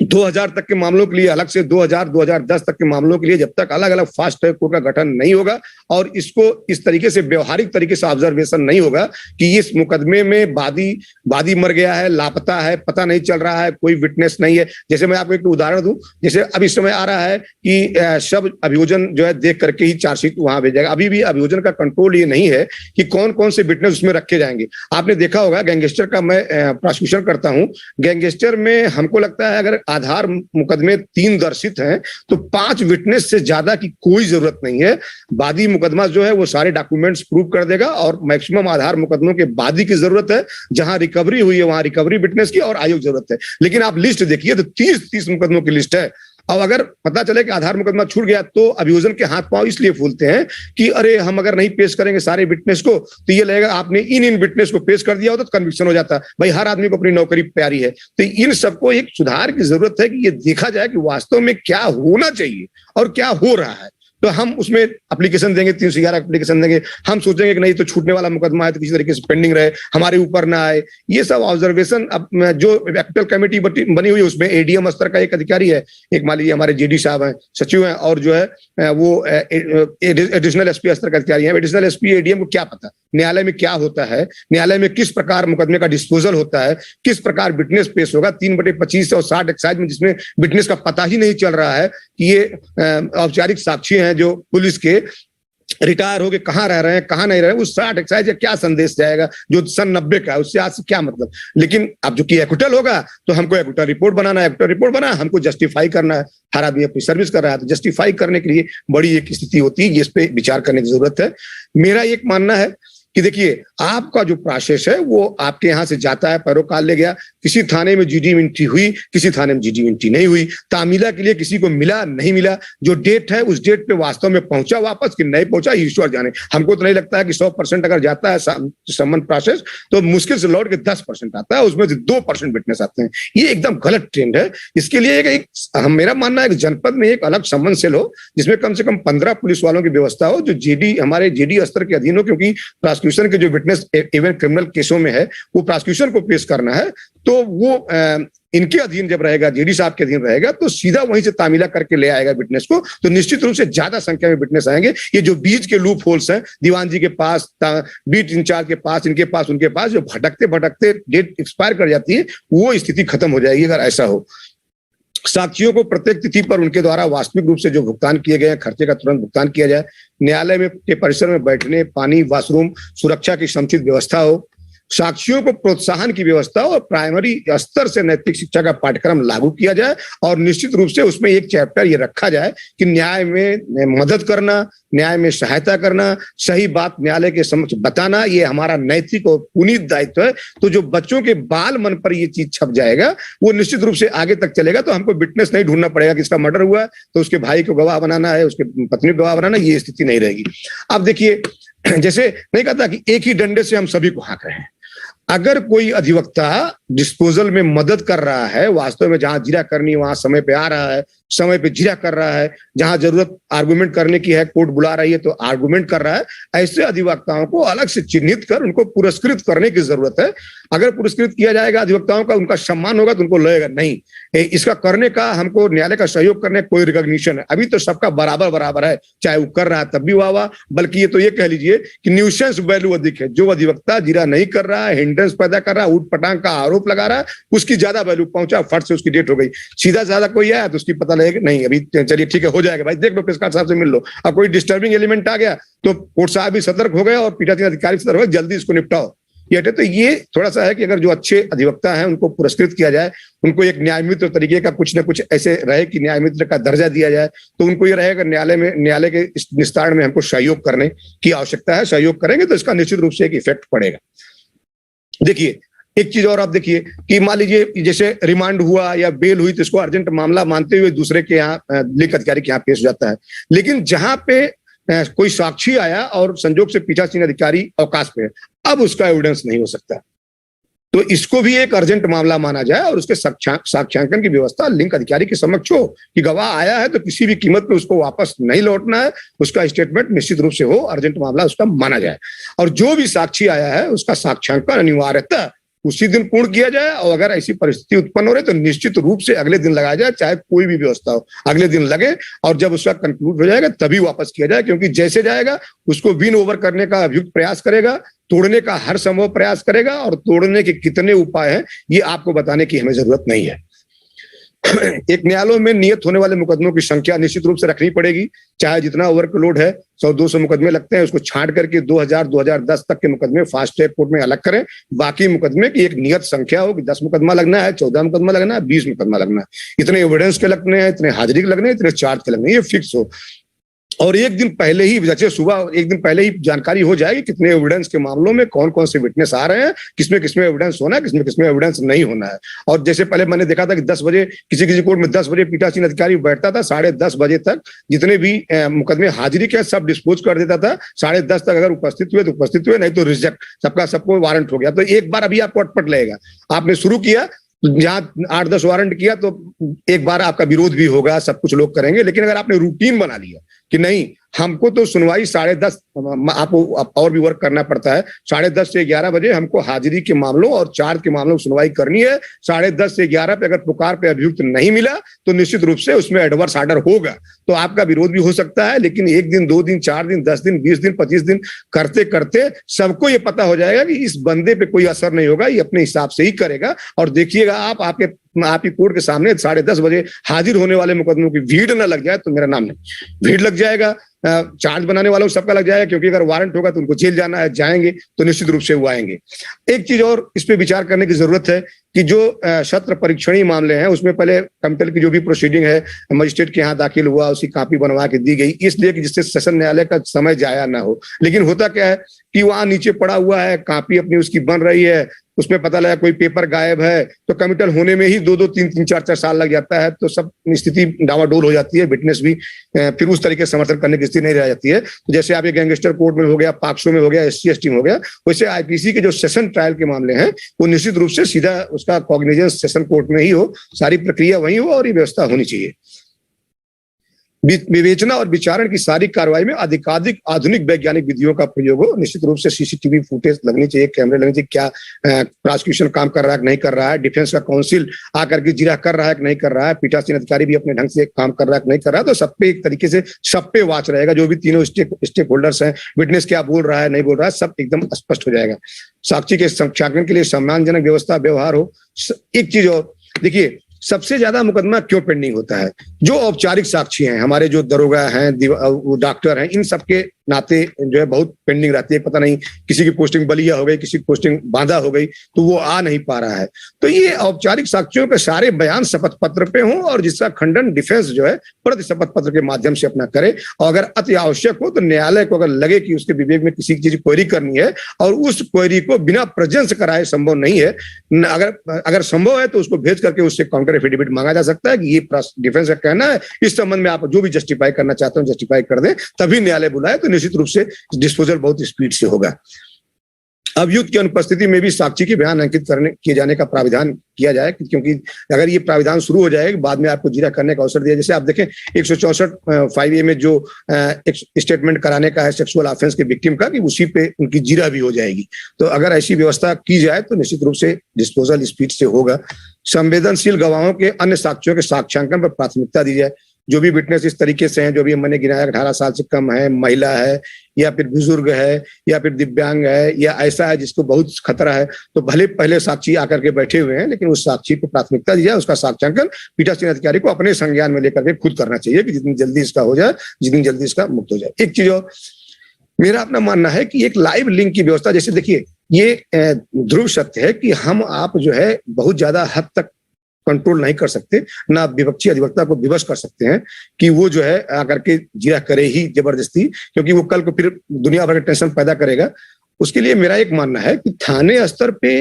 2000 तक के मामलों के लिए अलग से, 2010 तक के मामलों के लिए, जब तक अलग अलग फास्ट ट्रैक कोर्ट का गठन नहीं होगा और इसको इस तरीके से व्यवहारिक तरीके से ऑब्जर्वेशन नहीं होगा कि इस मुकदमे में वादी मर गया है, लापता है, पता नहीं चल रहा है, कोई विटनेस नहीं है। जैसे मैं आपको एक उदाहरण दूं, जैसे अब इस समय आ रहा है कि सब अभियोजन जो है देख करके ही चार्जशीट वहां भेजेगा। अभी भी अभियोजन का कंट्रोल ये नहीं है कि कौन कौन से विटनेस उसमें रखे जाएंगे। आपने देखा होगा गैंगस्टर का मैं प्रोसिक्यूशन करता हूं, गैंगस्टर में हमको लगता है अगर आधार मुकदमे 3 दर्शित हैं तो 5 विटनेस से ज्यादा की कोई जरूरत नहीं है। वादी मुकदमा जो है वो सारे डॉक्यूमेंट्स प्रूव कर देगा और मैक्सिमम आधार मुकदमों के वादी की जरूरत है, जहां रिकवरी हुई है वहां रिकवरी विटनेस की और आयोग जरूरत है। लेकिन आप लिस्ट देखिए तो 30 मुकदमों की लिस्ट है। अब अगर पता चले कि आधार मुकदमा छूट गया तो अभियोजन के हाथ पांव इसलिए फूलते हैं कि अरे हम अगर नहीं पेश करेंगे सारे विटनेस को तो ये लगेगा आपने इन विटनेस को पेश कर दिया होता तो कन्विक्शन हो जाता। भाई हर आदमी को अपनी नौकरी प्यारी है, तो इन सबको एक सुधार की जरूरत है कि ये देखा जाए कि वास्तव में क्या होना चाहिए और क्या हो रहा है। तो हम उसमें एप्लीकेशन देंगे, 311 एप्लीकेशन देंगे, हम सोचेंगे कि नहीं तो छूटने वाला मुकदमा है तो किसी तरीके से पेंडिंग रहे, हमारे ऊपर ना आए। ये सब ऑब्जर्वेशन अब जो एक्चुअल कमेटी बनी हुई है उसमें एडीएम स्तर का एक अधिकारी है, एक मान लीजिए हमारे जेडी साहब हैं, सचिव हैं, और जो है वो एडिशनल एसपी स्तर का अधिकारी है। एडिशनल एसपी एडीएम को क्या पता न्यायालय में क्या होता है, न्यायालय में किस प्रकार मुकदमे का डिस्पोजल होता है, किस प्रकार विटनेस पेश होगा 3/25 और 60 एक्साइज में, जिसमें विटनेस का पता ही नहीं चल रहा है कि ये औपचारिक साक्षी हैं जो पुलिस के रिटायर हो गए कहाँ रह रहे हैं कहाँ नहीं रह रहे हैं, उस 60 एक्साइज का क्या संदेश जाएगा जो सन 90 का है, उससे आज से क्या मतलब। लेकिन अब जो कि एक्विटल होगा तो हमको एक्विटल रिपोर्ट बनाना है, एक्विटल रिपोर्ट बना हमको जस्टिफाई करना है। हर आदमी अपनी सर्विस कर रहा है तो जस्टिफाई करने के लिए बड़ी एक स्थिति होती है जिस पे विचार करने की जरूरत है। मेरा एक मानना है कि देखिए आपका जो प्रोसेस है वो आपके यहां से जाता है, पैरोकार ले गया, किसी थाने में जीडी एंट्री हुई, किसी थाने में जीडी एंट्री नहीं हुई, तामीला के लिए किसी को मिला नहीं मिला, जो डेट है उस डेट पे वास्तव में पहुंचा वापस कि नहीं पहुंचा ईश्वर जाने। हमको तो नहीं लगता है कि 100% अगर जाता है समन प्रोसेस तो मुश्किल से लौट के 10% आता है, उसमें से 2% विटनेस आते हैं। ये एकदम गलत ट्रेंड है। इसके लिए एक मेरा मानना है कि जनपद में एक अलग समन सेल हो जिसमें कम से कम 15 पुलिस वालों की व्यवस्था हो जो जेडी हमारे जेडी स्तर के अधीन हो, क्योंकि प्रोसिक्यूशन के जो विटनेस इवन क्रिमिनल केसों में है वो प्रोसिक्यूशन को पेश करना है, तो वो इनके अधीन जब रहेगा, जेडी साहब के अधीन रहेगा तो सीधा वहीं से तामीला करके ले आएगा विटनेस को, तो निश्चित रूप से ज्यादा संख्या में विटनेस आएंगे। ये जो बीच के लूप होल्स हैं दीवान जी के पास, बीट इंचार्ज के पास, इनके पास, उनके पास, जो भटकते भटकते डेट एक्सपायर कर जाती है वो स्थिति खत्म हो जाएगी अगर ऐसा हो। साक्षियों को प्रत्येक तिथि पर उनके द्वारा वास्तविक रूप से जो भुगतान किए गए हैं खर्चे का तुरंत भुगतान किया जाए। न्यायालय में के परिसर में बैठने, पानी, वॉशरूम, सुरक्षा की समुचित व्यवस्था हो। साक्षियों को प्रोत्साहन की व्यवस्था और प्राइमरी स्तर से नैतिक शिक्षा का पाठ्यक्रम लागू किया जाए और निश्चित रूप से उसमें एक चैप्टर ये रखा जाए कि न्याय में मदद करना, न्याय में सहायता करना, सही बात न्यायालय के समक्ष बताना, ये हमारा नैतिक और पुनीत दायित्व है। तो जो बच्चों के बाल मन पर ये चीज छप जाएगा वो निश्चित रूप से आगे तक चलेगा। तो हमको विटनेस नहीं ढूंढना पड़ेगा कि इसका मर्डर हुआ तो उसके भाई को गवाह बनाना है, उसके पत्नी को गवाह बनाना, ये स्थिति नहीं रहेगी। अब देखिए जैसे नहीं कहता कि एक ही डंडे से हम सभी को हाँक रहे हैं। अगर कोई अधिवक्ता डिस्पोजल में मदद कर रहा है, वास्तव में जहां जिरा करनी वहां समय पे आ रहा है, समय पे जिरा कर रहा है, जहां जरूरत आर्गुमेंट करने की है कोर्ट बुला रही है तो आर्गुमेंट कर रहा है, ऐसे अधिवक्ताओं को अलग से चिन्हित कर उनको पुरस्कृत करने की जरूरत है। अगर पुरस्कृत किया जाएगा अधिवक्ताओं का, उनका सम्मान होगा तो उनको लगेगा नहीं इसका करने का हमको न्यायालय का सहयोग करने कोई रिकॉग्निशन है। अभी तो सबका बराबर बराबर है, चाहे वो कर रहा है तब भी वाह, बल्कि ये तो ये कह लीजिए कि न्यूसेंस वैल्यू अधिक है। जो अधिवक्ता जिरा नहीं कर रहा है, हिंड्रेंस पैदा कर रहा है, ऊट पटांग का आरोप लगा रहा है, उसकी ज्यादा वैल्यू पहुंचा, फट से उसकी डेट हो गई। सीधा साधा कोई आया तो उसकी पता लगेगा नहीं अभी चलिए ठीक है हो जाएगा भाई, देख लो पेशकार साहब से मिल लो। अब कोई डिस्टर्बिंग एलिमेंट आ गया तो कोर्ट साहब भी सतर्क हो गए और पीठासीन अधिकारी सतर्क हो गए, जल्दी इसको निपटाओ। तो ये थोड़ा सा है कि अगर जो अच्छे अधिवक्ता हैं उनको पुरस्कृत किया जाए, उनको एक न्यायमित्र तरीके का कुछ ना कुछ ऐसे रहे कि न्यायमित्र का दर्जा दिया जाए, तो उनको ये रहेगा न्यायालय के निस्तारण में हमको सहयोग करने की आवश्यकता है। सहयोग करेंगे तो इसका निश्चित रूप से एक इफेक्ट पड़ेगा। देखिए एक चीज और आप देखिए कि मान लीजिए जैसे रिमांड हुआ या बेल हुई तो इसको अर्जेंट मामला मानते हुए दूसरे के यहाँ लिख अधिकारी के यहाँ पेश हो जाता है। लेकिन जहां पे कोई साक्षी आया और संजोग से पीठासीन अधिकारी अवकाश पे है, अब उसका एविडेंस नहीं हो सकता, तो इसको भी एक अर्जेंट मामला माना जाए और उसके साक्ष्यांकन की व्यवस्था लिंक अधिकारी के समक्ष हो कि गवाह आया है तो किसी भी कीमत पे उसको वापस नहीं लौटना है, उसका स्टेटमेंट निश्चित रूप से हो, अर्जेंट मामला उसका माना जाए। और जो भी साक्षी आया है उसका साक्ष्यांकन अनिवार्यतः उसी दिन पूर्ण किया जाए और अगर ऐसी परिस्थिति उत्पन्न हो रही तो निश्चित रूप से अगले दिन लगाया जाए, चाहे कोई भी व्यवस्था हो, अगले दिन लगे और जब उसका कंक्लूड हो जाएगा तभी वापस किया जाए। क्योंकि जैसे जाएगा उसको विन ओवर करने का अभियुक्त प्रयास करेगा, तोड़ने का हर संभव प्रयास करेगा और तोड़ने के कितने उपाय हैं ये आपको बताने की हमें जरूरत नहीं है। एक न्यायालयों में नियत होने वाले मुकदमों की संख्या निश्चित रूप से रखनी पड़ेगी, चाहे जितना वर्कलोड है 100-200 मुकदमे लगते हैं उसको छांट करके 2000-2010 तक के मुकदमे फास्ट ट्रैक कोर्ट में अलग करें, बाकी मुकदमे की एक नियत संख्या हो कि 10 मुकदमा लगना है, 14 मुकदमा लगना है, 20 मुकदमा लगना है, इतने एविडेंस के लगने हैं, इतने हाजिरी के लगने हैं, इतने चार्ज के लगने हैं, ये फिक्स हो। और एक दिन पहले ही, जैसे सुबह एक दिन पहले ही जानकारी हो जाएगी कितने एविडेंस के मामलों में कौन कौन से विटनेस आ रहे हैं, किसमें किसमें एविडेंस होना है, किसमें किसमें एविडेंस नहीं होना है। और जैसे पहले मैंने देखा था कि 10 बजे किसी किसी कोर्ट में 10 बजे पीठासीन अधिकारी बैठता था, 10:30 बजे तक जितने भी मुकदमे हाजिरी के सब डिस्पोज कर देता था, 10:30 तक अगर उपस्थित हुए तो उपस्थित हुए, नहीं तो रिजेक्ट, सबका सबको वारंट हो गया। तो एक बार अभी आपको अटपट लगेगा, आपने शुरू किया जहां 8-10 वारंट किया तो एक बार आपका विरोध भी होगा, सब कुछ लोग करेंगे, लेकिन अगर आपने रूटीन बना लिया कि नहीं हमको तो सुनवाई 10:30, आपको और भी वर्क करना पड़ता है, 10:30 से 11 बजे हमको हाजिरी के मामलों और चार्ज के मामलों की सुनवाई करनी है, 10:30 से 11 पे अगर पुकार पे अभियुक्त नहीं मिला तो निश्चित रूप से उसमें एडवर्स ऑर्डर होगा, तो आपका विरोध भी हो सकता है। लेकिन 1 दिन 2 दिन 4 दिन 10 दिन 20 दिन 25 दिन करते करते सबको ये पता हो जाएगा कि इस बंदे पे कोई असर नहीं होगा, ये अपने हिसाब से ही करेगा। और देखिएगा आपकी कोर्ट के सामने 10:30 बजे हाजिर होने वाले मुकदमों की भीड़ न लग जाए तो मेरा नाम नहीं, भीड़ लग जाएगा, चार्ज बनाने वालों सबका लग जाएगा, क्योंकि अगर वारंट होगा तो उनको जेल जाना है, जाएंगे तो निश्चित रूप से वो आएंगे। एक चीज और इस पे विचार करने की जरूरत है कि जो सत्र परीक्षणीय मामले हैं उसमें पहले कमिटल की जो भी प्रोसीडिंग है मजिस्ट्रेट के यहाँ दाखिल हुआ, उसकी कॉपी बनवा के दी गई, इसलिए कि जिससे सेशन न्यायालय का समय जाया ना हो। लेकिन होता क्या है कि वहां नीचे पड़ा हुआ है, कॉपी अपनी उसकी बन रही है, उसमें पता लगा कोई पेपर गायब है, तो कमिटल होने में ही 2-2 3-3 4-4 साल लग जाता है, तो सब स्थिति डावाडोल हो जाती है, विटनेस भी फिर उस तरीके से समर्थन करने की स्थिति नहीं रह जाती है। तो जैसे आप ये गैंगस्टर कोर्ट में हो गया, पॉक्सो में हो गया, SC/ST में हो गया, वैसे आईपीसी के जो सेशन ट्रायल के मामले हैं वो निश्चित रूप से सीधा उसका कॉग्निजेंस सेशन कोर्ट में ही हो, सारी प्रक्रिया वही हो और ये व्यवस्था होनी चाहिए। विवेचना और विचारण की सारी कार्रवाई में अधिकाधिक आधुनिक वैज्ञानिक विधियों का प्रयोग हो, निश्चित रूप से सीसीटीवी फुटेज लगनी चाहिए, कैमरे लगने चाहिए, क्या प्रोसिक्यूशन काम कर रहा है कि नहीं कर रहा है, डिफेंस का काउंसिल आकर के जिरा कर रहा है कि नहीं कर रहा है, पीठासीन अधिकारी भी अपने ढंग से काम कर रहा है कि नहीं कर रहा है, तो सब पे एक तरीके से सब पे वॉच रहेगा, जो भी तीनों स्टेक होल्डर्स हैं, विटनेस क्या बोल रहा है नहीं बोल रहा है, सब एकदम स्पष्ट हो जाएगा। साक्षी के संख्याकन के लिए सम्मानजनक व्यवस्था व्यवहार हो। एक चीज और देखिए, सबसे ज्यादा मुकदमा क्यों पेंडिंग होता है, जो औपचारिक साक्षी हैं, हमारे जो दरोगा हैं, डॉक्टर हैं, इन सबके नाते जो है बहुत पेंडिंग रहती है, पता नहीं किसी की पोस्टिंग बलिया हो गई, किसी की पोस्टिंग बांधा हो गई तो वो आ नहीं पा रहा है। तो ये औपचारिक साक्षियों के सारे बयान शपथ पत्र पे हों और जिसका खंडन डिफेंस जो है प्रति शपथ पत्र के माध्यम से अपना करे, और अगर अति आवश्यक हो तो न्यायालय को अगर लगे कि उसके विवेक में किसी चीज क्वेरी करनी है और उस क्वेरी को बिना प्रेजेंस कराए संभव नहीं है, अगर संभव है तो उसको भेज करके उससे काउंटर एफिडेविट मांगा जा सकता है कि ये डिफेंस का कहना है, इस संबंध में आप जो भी जस्टिफाई करना चाहते हो जस्टिफाई कर दें, तभी न्यायालय बुलाए, तो निश्चित रूप से डिस्पोजल बहुत स्पीड से होगा। अभियुक्त की अनुपस्थिति में भी साक्षी के बयान अंकित किए जाने का प्राविधान किया जाए, क्योंकि अगर ये प्राविधान शुरू हो जाए बाद में आपको जिरा करने का अवसर दिया, जैसे आप देखें 164(5)A में जो स्टेटमेंट कराने का है सेक्सुअल ऑफेंस के विक्टिम का, कि उसी पे उनकी जिरा भी हो जाएगी। तो अगर ऐसी व्यवस्था की जाए तो निश्चित रूप से डिस्पोजल स्पीड से होगा। संवेदनशील गवाहों के अन्य साक्ष्यों के साक्ष्यांकन पर प्राथमिकता दी जाए। जो भी विटनेस इस तरीके से हैं, जो भी मैंने गिनाया 18 साल से कम है, महिला है, या फिर बुजुर्ग है, या फिर दिव्यांग है, या ऐसा है जिसको बहुत खतरा है, तो भले पहले साक्षी आकर के बैठे हुए हैं, लेकिन उस साक्षी को प्राथमिकता दी जाए, उसका साक्ष्यांकन पीठासीन अधिकारी को अपने संज्ञान में लेकर के खुद करना चाहिए कि जितनी जल्दी इसका हो जाए, जितनी जल्दी इसका मुक्त हो जाए। एक चीज और मेरा अपना मानना है कि एक लाइव लिंक की व्यवस्था, जैसे देखिए ये ध्रुव सत्य है कि हम आप जो है बहुत ज्यादा हद तक कंट्रोल नहीं कर सकते, ना विपक्षी अधिवक्ता को विवश कर सकते हैं कि वो जो है आकर के जिरा करे ही जबरदस्ती, क्योंकि वो कल को फिर दुनिया भर का टेंशन पैदा करेगा। उसके लिए मेरा एक मानना है कि थाने स्तर पे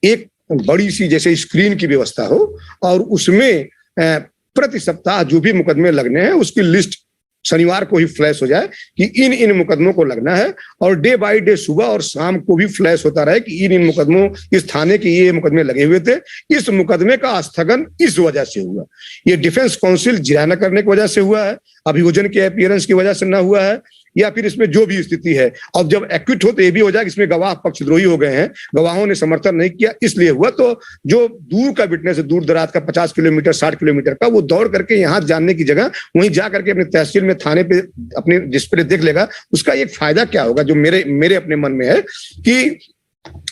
एक बड़ी सी जैसे स्क्रीन की व्यवस्था हो और उसमें प्रति सप्ताह जो भी मुकदमे लगने हैं उसकी लिस्ट शनिवार को ही फ्लैश हो जाए कि इन इन मुकदमों को लगना है, और डे बाय डे सुबह और शाम को भी फ्लैश होता रहे कि इन इन मुकदमों, इस थाने के ये मुकदमे लगे हुए थे, इस मुकदमे का स्थगन इस वजह से हुआ, ये डिफेंस काउंसिल जिरा न करने की वजह से हुआ है, अभियोजन के अपीयरेंस की वजह से न हुआ है, या फिर इसमें जो भी स्थिति है। और जब एक्विट हो तो ये भी हो जाए कि इसमें गवाह पक्षद्रोही हो गए हैं, गवाहों ने समर्थन नहीं किया इसलिए हुआ, तो जो दूर का विटनेस है, दूर दराज का 50 किलोमीटर 60 किलोमीटर का, वो दौड़ करके यहाँ जानने की जगह वहीं जा करके अपने तहसील में थाने पे अपने डिस्प्ले देख लेगा। उसका एक फायदा क्या होगा जो मेरे अपने मन में है कि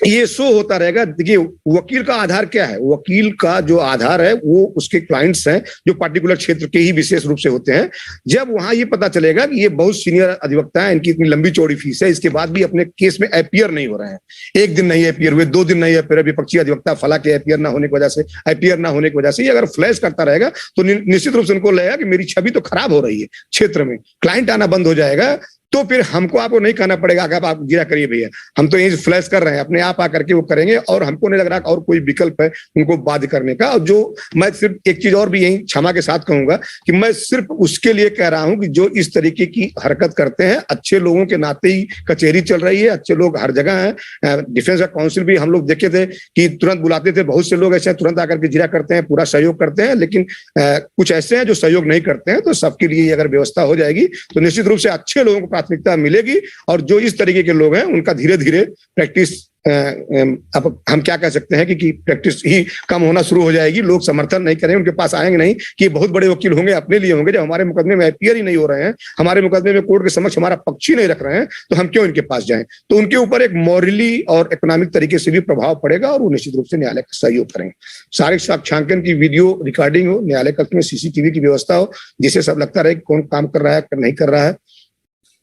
ये शो होता रहेगा। देखिए, वकील का आधार क्या है? वकील का जो आधार है वो उसके क्लाइंट्स हैं जो पार्टिकुलर क्षेत्र के ही विशेष रूप से होते हैं। जब वहां ये पता चलेगा कि ये बहुत सीनियर अधिवक्ता है, इनकी इतनी लंबी चौड़ी फीस है, इसके बाद भी अपने केस में अपीयर नहीं हो रहे हैं, एक दिन नहीं अपीयर हुए, 2 दिन नहीं अपीयर, विपक्षी अधिवक्ता फला के अपीयर ना होने की वजह से, अपीयर ना होने की वजह से ये अगर फ्लैश करता रहेगा तो निश्चित रूप से उनको लगेगा कि मेरी छवि तो खराब हो रही है क्षेत्र में, क्लाइंट आना बंद हो जाएगा। तो फिर हमको आपको नहीं कहना पड़ेगा कि आप गिरा करिए भैया, हम तो यही फ्लैश कर रहे हैं, अपने आप आकर के वो करेंगे और हमको नहीं लग रहा और कोई विकल्प है उनको बाध्य करने का। और जो मैं सिर्फ एक चीज और भी यही क्षमा के साथ कहूंगा कि मैं सिर्फ उसके लिए कह रहा हूं कि जो इस तरीके की हरकत करते हैं, अच्छे लोगों के नाते ही कचेरी चल रही है, अच्छे लोग हर जगह हैं। डिफेंस का काउंसिल भी हम लोग देखे थे कि तुरंत बुलाते थे, बहुत से लोग ऐसे तुरंत आकर के जिरा करते हैं, पूरा सहयोग करते हैं, लेकिन कुछ ऐसे हैं जो सहयोग नहीं करते हैं। तो सबके लिए अगर व्यवस्था हो जाएगी तो निश्चित रूप से अच्छे लोगों को प्राथमिकता मिलेगी और जो इस तरीके के लोग हैं उनका धीरे धीरे प्रैक्टिस, अब हम क्या कह सकते हैं कि प्रैक्टिस ही कम होना शुरू हो जाएगी। लोग समर्थन नहीं करेंगे, उनके पास आएंगे नहीं कि बहुत बड़े वकील होंगे, अपने लिए होंगे। जब हमारे मुकदमे में अपीयर ही नहीं हो रहे हैं, हमारे मुकदमे में कोर्ट के समक्ष हमारा पक्ष ही नहीं रख रहे हैं, तो हम क्यों इनके पास जाएं? तो उनके ऊपर एक मॉरली और इकोनॉमिक तरीके से भी प्रभाव पड़ेगा और वो निश्चित रूप से न्यायालय का सहयोग करेंगे। सारे साक्ष्यांकन की वीडियो रिकॉर्डिंग हो, न्यायालय कक्ष में सीसीटीवी की व्यवस्था हो, जिससे सब लगता रहे कौन काम कर रहा है नहीं कर रहा है।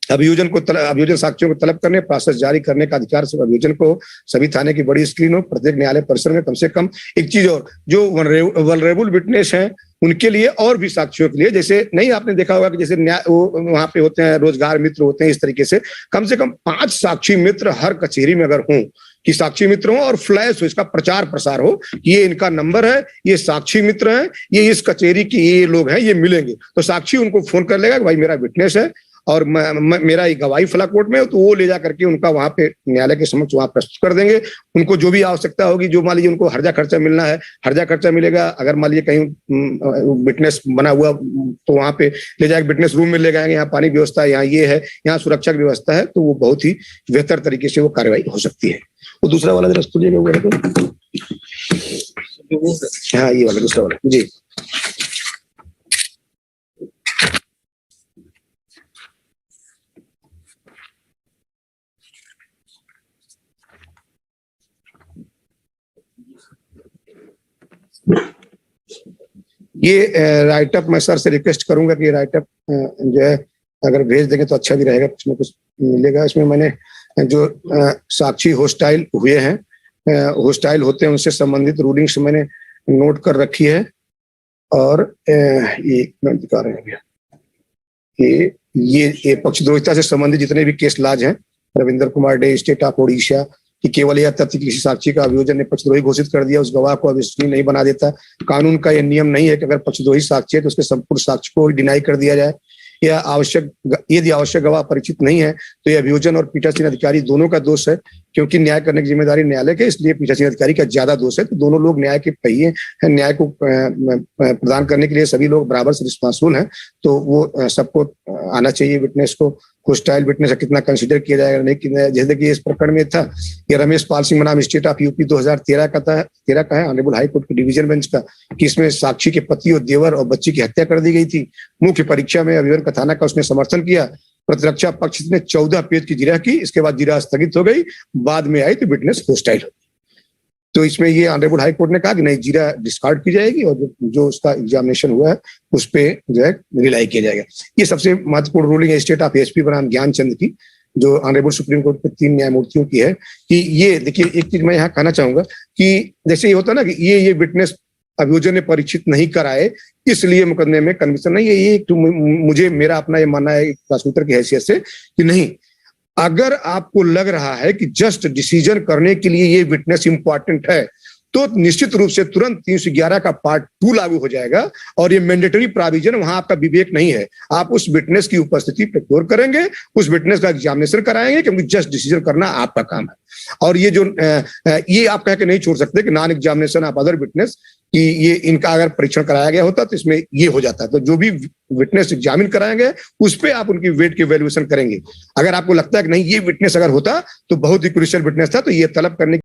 अभियोजन साक्ष्यों को तलब करने, प्रोसेस जारी करने का अधिकार सब अभियोजन को, सभी थाने की बड़ी स्क्रीन हो, प्रत्येक न्यायालय परिसर में कम से कम एक चीज और, जो वल्नरेबल विटनेस हैं उनके लिए और भी साक्ष्यों के लिए, जैसे नहीं आपने देखा होगा कि जैसे वहां पे होते हैं रोजगार मित्र होते हैं, इस तरीके से कम 5 साक्षी मित्र हर कचहरी में अगर हों, कि साक्षी मित्र हो और फ्लैश हो, इसका प्रचार प्रसार हो कि ये इनका नंबर है, ये साक्षी मित्र हैं, ये इस कचहरी के ये लोग हैं, ये मिलेंगे। तो साक्षी उनको फोन कर लेगा कि भाई मेरा विटनेस है और मेरा गवाही फला कोर्ट में हो, तो वो ले जा करके उनका वहां पे न्यायालय के समक्ष वहां प्रस्तुत कर देंगे। उनको जो भी आवश्यकता होगी, जो मान लीजिए उनको हर्जा खर्चा मिलना है, हर्जा खर्चा मिलेगा। अगर मान लीजिए कहीं विटनेस बना हुआ तो वहां पे ले जाकर विटनेस रूम में ले जाएंगे, यहाँ पानी व्यवस्था है, यहाँ ये है, यहाँ सुरक्षा की व्यवस्था है, तो वो बहुत ही बेहतर तरीके से वो कार्रवाई हो सकती है। वो दूसरा वाला जरा खोलिएगा, हाँ ये वाला दूसरा वाला जी। ये राइटअप मैं सर से रिक्वेस्ट करूंगा कि राइटअप जो है अगर भेज देंगे तो अच्छा भी रहेगा, कुछ ना कुछ मिलेगा। इसमें मैंने जो साक्षी होस्टाइल हुए हैं, होस्टाइल होते हैं, उनसे संबंधित रूलिंग्स मैंने नोट कर रखी है। और ये मैं दिखा रहे हैं, ये पक्षद्रोहिता से संबंधित जितने भी केस लाज हैं, Ravindra Kumar day, state of Odisha, कि केवल यह तथ्य किसी साक्षी का अभियोजन ने पक्षद्रोही घोषित कर दिया, उस गवाह को अविश्वसनीय नहीं बना देता। कानून का यह नियम नहीं है कि अगर पक्षद्रोही साक्षी है तो उसके संपूर्ण साक्ष्य को डिनाई कर दिया जाए। यदि आवश्यक गवाह परिचित नहीं है तो यह अभियोजन और पीठासीन अधिकारी दोनों का दोष है, क्योंकि न्याय करने की जिम्मेदारी न्यायालय की, इसलिए पीठासीन अधिकारी का ज्यादा दोष है। तो दोनों लोग न्याय के पहिए हैं, न्याय को प्रदान करने के लिए सभी लोग बराबर से रिस्पॉन्सिबल हैं। तो वो सबको आना चाहिए। विटनेस को होस्टाइल विटनेस कितना कंसीडर किया जाएगा नहीं किया जाएगा। जैसे कि इस प्रकरण में था, ये रमेश पाल सिंह बनाम स्टेट ऑफ यूपी 2013 का है, ऑनरेबल हाई कोर्ट की डिवीजन बेंच का, कि इसमें साक्षी के पति और देवर और बच्ची की हत्या कर दी गई थी। मुख्य परीक्षा में अभियोजन कथानक का उसने समर्थन किया। प्रतिरक्षा पक्ष ने 14 पेज की जिरह की, इसके बाद जिरह स्थगित हो गई, बाद में आई तो विटनेस होस्टाइल हो। तो इसमें ये ऑनरेबल हाई कोर्ट ने कहा कि नहीं, जिरह डिस्कार्ड की जाएगी और जो उसका एग्जामिनेशन हुआ है उस पर जो है रिलाई किया जाएगा। ये सबसे महत्वपूर्ण रूलिंग है स्टेट ऑफ एसपी बनाम ज्ञानचंद की, जो ऑनरेबल सुप्रीम कोर्ट के 3 न्यायमूर्तियों की है। कि ये देखिए, एक चीज मैं यहाँ कहना चाहूंगा कि जैसे ये होता है ना कि ये विटनेस अभियोजन ने परिचित नहीं कराए, इसलिए मुकदमे में कन्विक्शन नहीं है। ये मुझे मेरा अपना ये मानना है प्रोसिक्यूटर की हैसियत से कि नहीं, अगर आपको लग रहा है कि जस्ट डिसीजन करने के लिए ये विटनेस इंपॉर्टेंट है, तो निश्चित रूप से तुरंत 311 का पार्ट 2 लागू हो जाएगा और ये मैंडेटरी प्रोविजन, वहां आपका विवेक नहीं है। आप उस विटनेस की उपस्थिति प्रक्योर करेंगे, उस विटनेस का एग्जामिनेशन कराएंगे, क्योंकि जस्ट डिसीजन करना आपका काम है। और ये जो ये आप कह के नहीं छोड़ सकते कि non examination of other witness, कि ये इनका अगर परीक्षण कराया गया होता तो इसमें ये हो जाता है। तो जो भी विटनेस एग्जामिन कराया गया उस पर आप उनकी वेट की वैल्यूएशन करेंगे। अगर आपको लगता है कि नहीं, ये विटनेस अगर होता तो बहुत ही क्रूशियल विटनेस था, तो ये तलब करने